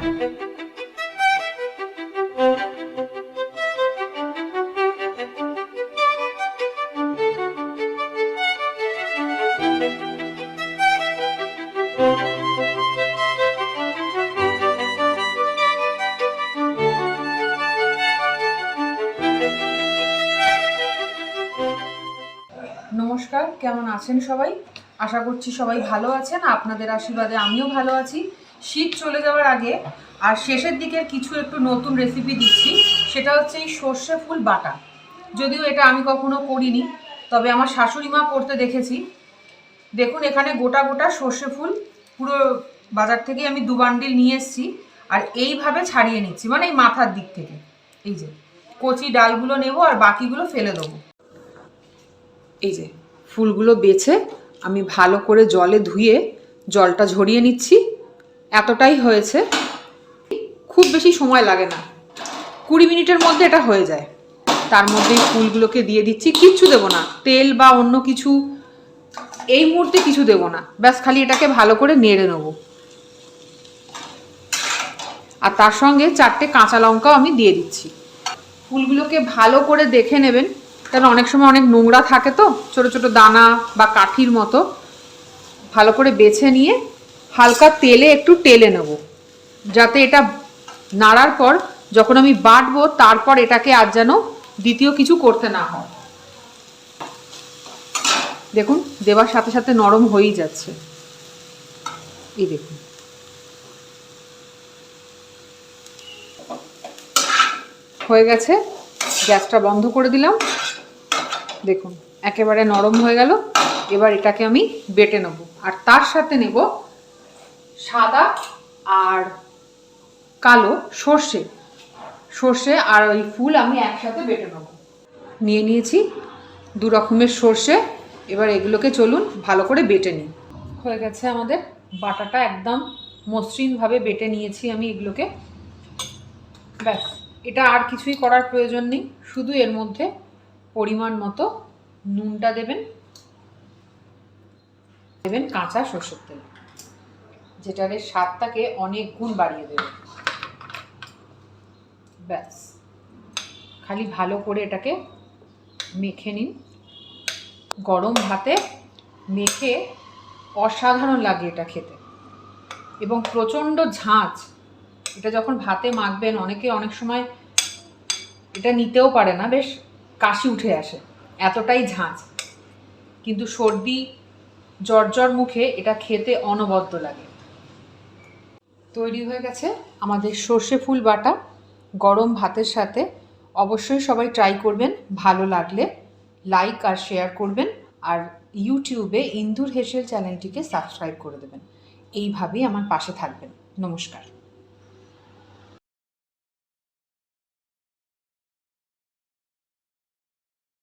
নমস্কার, কেমন আছেন সবাই? আশা করছি সবাই ভালো আছেন। আপনাদের আশীর্বাদে আমিও ভালো আছি। শীত চলে যাওয়ার আগে আর শেষের দিকে কিছু একটু নতুন রেসিপি দিচ্ছি, সেটা হচ্ছে এই সর্ষে ফুল বাটা। যদিও এটা আমি কখনো করিনি, তবে আমার শাশুড়ি মা করতে দেখেছি। দেখুন, এখানে গোটা গোটা সর্ষে ফুল পুরো বাজার থেকে আমি 2 বান্ডিল নিয়ে এসেছি, আর এইভাবে ছাড়িয়ে নিচ্ছি, মানে এই মাথার দিক থেকে। এই যে কচি ডালগুলো নেব আর বাকিগুলো ফেলে দেবো। এই যে ফুলগুলো বেছে আমি ভালো করে জলে ধুয়ে জলটা ঝরিয়ে নিচ্ছি। এতটাই হয়েছে, খুব বেশি সময় লাগে না, 20 মিনিটের মধ্যে এটা হয়ে যায়। তার মধ্যে ফুলগুলোকে দিয়ে দিচ্ছি, কিচ্ছু দেবো না, তেল বা অন্য কিছু এই মুহূর্তে কিছু দেবো না, ব্যাস খালি এটাকে ভালো করে নেড়ে নেবো। আর তার সঙ্গে 4টে কাঁচা লঙ্কাও আমি দিয়ে দিচ্ছি। ফুলগুলোকে ভালো করে দেখে নেবেন, কারণ অনেক সময় অনেক নোংরা থাকে, তো ছোট ছোট দানা বা কাঠির মতো। ভালো করে বেছে নিয়ে হালকা তেলে একটু টেলে নেব, যাতে এটা নাড়ার পর যখন আমি বাটবো তারপর এটাকে আর যেন দ্বিতীয় কিছু করতে না হয়। দেখুন, দেওয়ার সাথে সাথে নরম হয়েই যাচ্ছে। এই দেখুন, হয়ে গেছে। গ্যাসটা বন্ধ করে দিলাম। দেখুন, একেবারে নরম হয়ে গেল। এবার এটাকে আমি বেটে নেব, আর তার সাথে নেব সাদা আর কালো সর্ষে আর ওই ফুল আমি একসাথে বেটে নেব। নিয়ে নিয়েছি 2 রকমের সর্ষে। এবার এগুলোকে চলুন ভালো করে বেটে নিই। হয়ে গেছে আমাদের বাটাটা, একদম মসৃণভাবে বেটে নিয়েছি আমি এগুলোকে। ব্যাস, এটা আর কিছুই করার প্রয়োজন নেই, শুধু এর মধ্যে পরিমাণ মতো নুনটা দেবেন কাঁচা সরষের তেল, যেটার স্বাদটাকে অনেক গুণ বাড়িয়ে দেবে। ব্যাস, খালি ভালো করে এটাকে মেখে নিন। গরম ভাতে মেখে অসাধারণ লাগে এটা খেতে, এবং প্রচণ্ড ঝাঁঝ। এটা যখন ভাতে মাখবেন, অনেক সময় এটা নিতেও পারে না, বেশ কাশি উঠে আসে, এতটাই ঝাঁঝ। কিন্তু সর্দি জ্বর মুখে এটা খেতে অনবদ্য লাগে। তৈরি হয়ে গেছে আমাদের সর্ষে ফুল বাটা গরম ভাতের সাথে। অবশ্যই সবাই ট্রাই করবেন, ভালো লাগলে লাইক আর শেয়ার করবেন, আর ইউটিউবে ইন্দুর হেসেল চ্যানেলটিকে সাবস্ক্রাইব করে দেবেন। এইভাবেই আমার পাশে থাকবেন। নমস্কার।